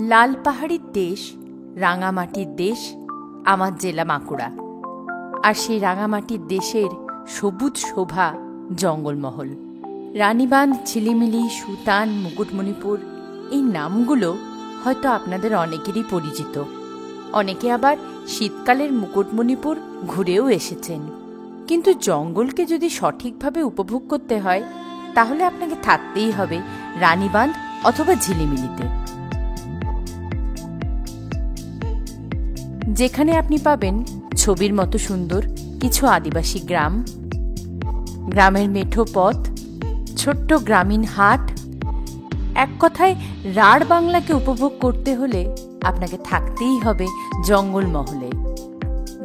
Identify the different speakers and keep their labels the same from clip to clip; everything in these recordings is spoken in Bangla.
Speaker 1: লাল পাহাড়ির দেশ, রাঙামাটির দেশ আমার জেলা বাঁকুড়া। আর সেই রাঙামাটির দেশের সবুজ শোভা জঙ্গলমহল। রানীবাঁধ, ঝিলিমিলি, সুতান, মুকুটমণিপুর, এই নামগুলো হয়তো আপনাদের অনেকেরই পরিচিত। অনেকে আবার শীতকালের মুকুটমণিপুর ঘুরেও এসেছেন। কিন্তু জঙ্গলকে যদি সঠিকভাবে উপভোগ করতে হয় তাহলে আপনাকে থাকতেই হবে রানীবাঁধ অথবা ঝিলিমিলিতে, যেখানে আপনি পাবেন ছবির মতো সুন্দর কিছু আদিবাসী গ্রাম, গ্রামের মেঠো পথ, ছোট্ট গ্রামীণ হাট। এক কথায় রাঢ় বাংলাকে উপভোগ করতে হলে আপনাকে থাকতেই হবে জঙ্গলমহলে,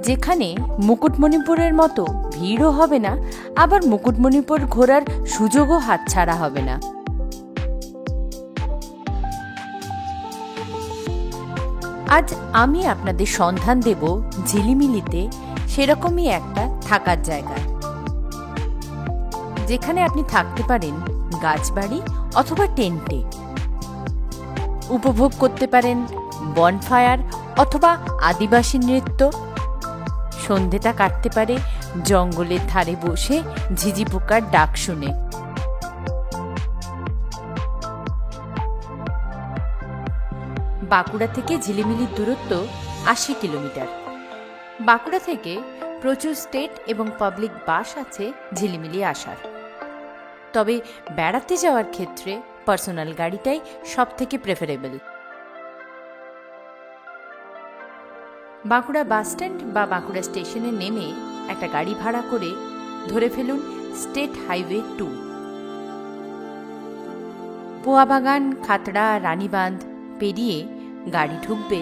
Speaker 1: যেখানে মুকুটমণিপুরের মতো ভিড়ও হবে না, আবার মুকুটমণিপুর ঘোরার সুযোগও হাতছাড়া হবে না। আজ আমি আপনাদের সন্ধান দেব ঝিলিমিলিতে সেরকমই একটা থাকার জায়গা, যেখানে আপনি থাকতে পারেন গাছবাড়ি অথবা টেন্টে, উপভোগ করতে পারেন বনফায়ার অথবা আদিবাসী নৃত্য। সন্ধেটা কাটতে পারে জঙ্গলের ধারে বসে ঝিঝি পোকার ডাক শুনে। বাঁকুড়া থেকে ঝিলিমিলির দূরত্ব ৮০ কিলোমিটার। বাঁকুড়া থেকে প্রচুর স্টেট এবং পাবলিক বাস আছে ঝিলিমিলি আসার। তবে বেড়াতে যাওয়ার ক্ষেত্রে পার্সোনাল গাড়িটাই সব থেকে প্রেফারেবল। বাঁকুড়া বাসস্ট্যান্ড বা বাঁকুড়া স্টেশনে নেমে একটা গাড়ি ভাড়া করে ধরে ফেলুন স্টেট হাইওয়ে 2। পোয়াবাগান, খাতড়া, রানীবাঁধ পেরিয়ে গাড়ি ঢুকবে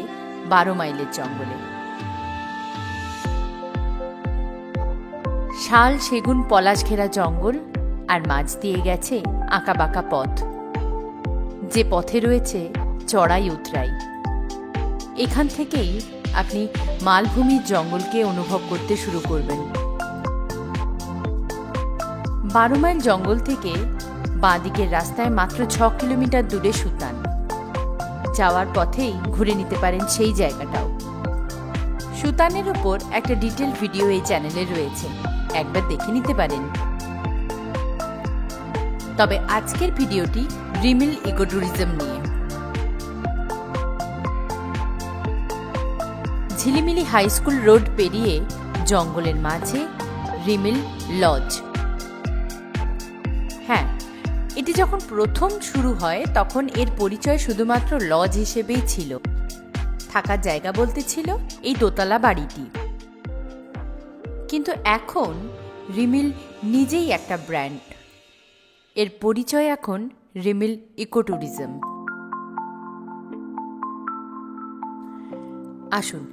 Speaker 1: ১২ মাইলের জঙ্গলে। শাল, সেগুন, পলাশ ঘেরা জঙ্গল, আর মাঝ দিয়ে গেছে আঁকাবাঁকা পথ, যে পথে রয়েছে চড়াই উতরাই। এখান থেকেই আপনি মালভূমির জঙ্গলকে অনুভব করতে শুরু করবেন। ১২ মাইল জঙ্গল থেকে বাঁ দিকের রাস্তায় মাত্র ৬ কিলোমিটার দূরে সুতান। যাওয়ার পথেই ঘুরে নিতে পারেন সেই জায়গাটাও। সুতানের উপর একটা ডিটেল ভিডিও এই চ্যানেলে রয়েছে, একবার দেখে নিতে পারেন। তবে আজকের ভিডিওটি রিমিল ইকোট্যুরিজম নিয়ে। ঝিলিমিলি হাই স্কুল রোড পেরিয়ে জঙ্গলের মাঝে রিমিল লজ। হ্যাঁ, এটি যখন প্রথম শুরু হয় তখন এর পরিচয় শুধুমাত্র লজ হিসেবেই ছিল। থাকার জায়গা বলতে ছিল এই দোতলা বাড়িটি। কিন্তু এখন রিমিল নিজেই একটা ব্র্যান্ড। এর পরিচয় এখন রিমিল ইকোট্যুরিজম। আসুন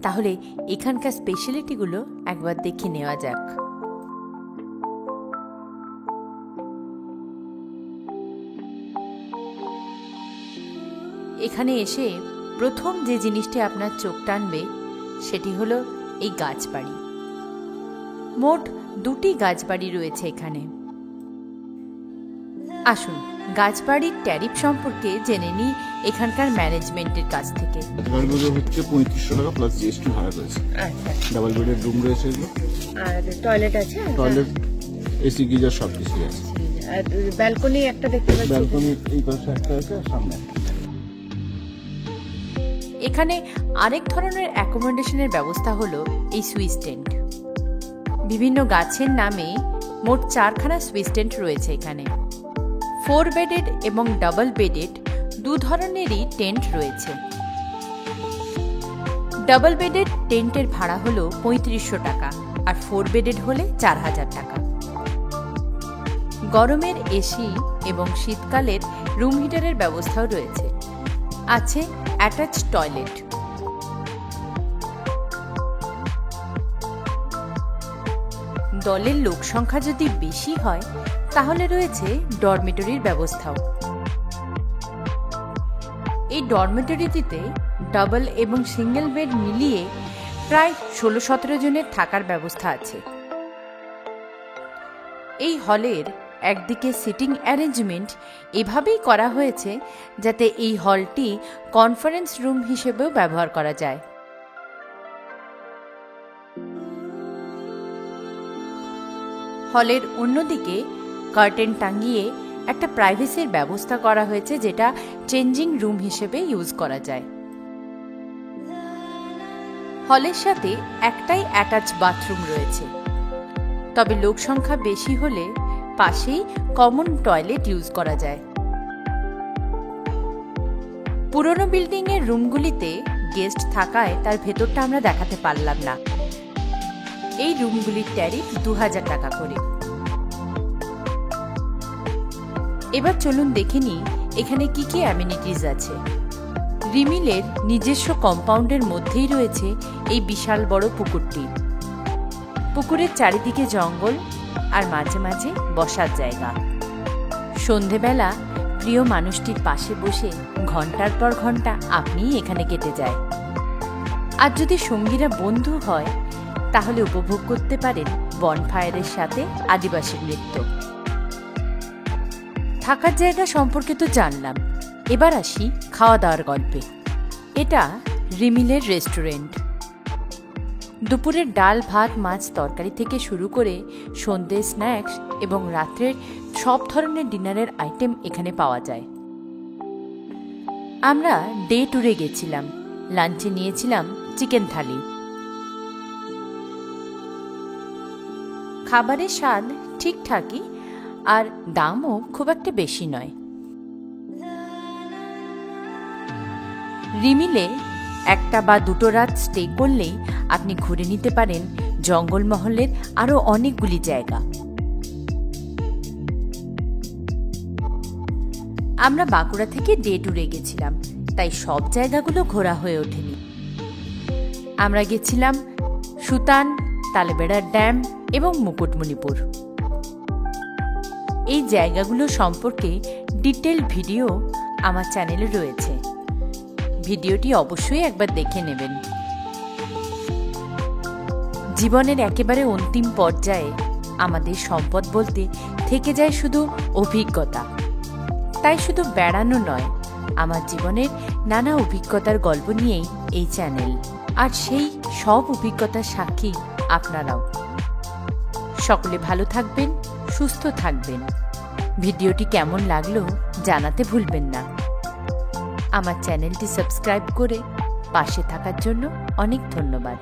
Speaker 1: তাহলে এখানকার স্পেশালিটিগুলো একবার দেখে নেওয়া যাক। এখানে এসে প্রথম যে জিনিসটি আপনার চোখ টানবে সেটি হলো এই গাছবাড়ি। মোট 2টি গাছবাড়ি রয়েছে এখানে। আসুন গাছবাড়ির ট্যারিফ সম্পর্কে জেনে নিই এখানকার ম্যানেজমেন্টের কাছ থেকে।
Speaker 2: গাছবাড়িগুলো হচ্ছে ৩৫০০ টাকা প্লাস জিএসটি ভাড়া রয়েছে।
Speaker 1: আচ্ছা,
Speaker 2: ডাবল বেডের রুম রয়েছে এগুলো।
Speaker 1: আর টয়লেট আছে?
Speaker 2: টয়লেট, এসি, গিজার সব কিছু আছে।
Speaker 1: আর ব্যালকনি একটা দেখতে পাচ্ছি।
Speaker 2: ব্যালকনি এই পাশে একটা আছে, সামনে।
Speaker 1: এখানে আরেক ধরনের অ্যাকোমোডেশনের ব্যবস্থা হলো এই সুইস টেন্ট। বিভিন্ন গাছের নামে মোট 4খানা সুইস টেন্ট রয়েছে এখানে। 4 বেডেড এবং ডাবল বেডেড 2 ধরনেরই টেন্ট রয়েছে। ডাবল বেডেড টেন্টের ভাড়া হলো ৩৫০০ টাকা, আর 4 বেডেড হলে ৪০০০ টাকা। গরমের এসি এবং শীতকালের রুম হিটারের ব্যবস্থাও রয়েছে। আছে অ্যাটাচ টয়লেট। দলের লোক সংখ্যা যদি বেশি হয় তাহলে রয়েছে ডরমিটরির ব্যবস্থাও। এই ডরমিটরিটিতে ডাবল এবং সিঙ্গেল বেড মিলিয়ে প্রায় ১৬-১৭ জনের থাকার ব্যবস্থা আছে। এই হলের একদিকে সিটিং অ্যারেঞ্জমেন্ট এভাবেই করা হয়েছে যাতে এই হলটি কনফারেন্স রুম হিসেবেও ব্যবহার করা যায়। হলের অন্যদিকে কার্টেন টাঙিয়ে একটা প্রাইভেসির ব্যবস্থা করা হয়েছে, যেটা চেঞ্জিং রুম হিসেবে ইউজ করা যায়। হলের সাথে একটাই অ্যাটাচ বাথরুম রয়েছে, তবে লোক সংখ্যা বেশি হলে পাশেই কমন টয়লেট ইউজ করা যায়। পুরনো বিল্ডিং এর রুমগুলিতে গেস্ট থাকায় তার ভেতরটা আমরা দেখাতে পারলাম না। এই রুমগুলির ট্যারিফ 2000 টাকা করে। এবার চলুন দেখে নিই এখানে কি কি অ্যামিনিটিজ আছে। রিমিলের নিজস্ব কম্পাউন্ডের মধ্যেই রয়েছে এই বিশাল বড় পুকুরটি। পুকুরের চারিদিকে জঙ্গল আর মাঝে মাঝে বসার জায়গা। সন্ধেবেলা প্রিয় মানুষটির পাশে বসে ঘন্টার পর ঘন্টা আপনি এখানে কেটে যায়। আর যদি সঙ্গীরা বন্ধু হয় তাহলে উপভোগ করতে পারেন বনফায়ারের সাথে আদিবাসী নৃত্য। থাকার জায়গা সম্পর্কে তো জানলাম, এবার আসি খাওয়া দাওয়ার গল্পে। এটা রিমিলের রেস্টুরেন্ট। দুপুরের ডাল ভাত মাছ তরকারি থেকে শুরু করে সন্ধ্যে স্ন্যাক্স এবং রাত্রের সব ধরনের ডিনারের আইটেম এখানে পাওয়া যায়। আমরা ডে ট্যুরে গেছিলাম। লাঞ্চে নিয়েছিলাম চিকেন থালি। খাবারের স্বাদ ঠিকঠাকই, আর দামও খুব একটা বেশি নয়। রিমিলে একটা বা দুটো রাত স্টে করলেই আপনি ঘুরে নিতে পারেন জঙ্গলমহলের আরো অনেকগুলি জায়গা। আমরা বাঁকুড়া থেকে ডে ট্যুরে গেছিলাম, তাই সব জায়গাগুলো ঘোরা হয়ে ওঠেনি। আমরা গেছিলাম সুতান, তালেবেড়া ড্যাম এবং মুকুটমণিপুর। এই জায়গাগুলো সম্পর্কে ডিটেল ভিডিও আমার চ্যানেলে রয়েছে। ভিডিওটি অবশ্যই একবার দেখে নেবেন। জীবনের একেবারে অন্তিম পর্যায়ে আমাদের সম্পদ বলতে থেকে যায় শুধু অভিজ্ঞতা। তাই শুধু বেড়ানো নয়, আমার জীবনের নানা অভিজ্ঞতার গল্প নিয়েই এই চ্যানেল, আর সেই সব অভিজ্ঞতার সাক্ষী আপনারাও। সকলে ভালো থাকবেন, সুস্থ থাকবেন। ভিডিওটি কেমন লাগলো জানাতে ভুলবেন না। আমার চ্যানেলটি সাবস্ক্রাইব করে পাশে থাকার জন্য অনেক ধন্যবাদ।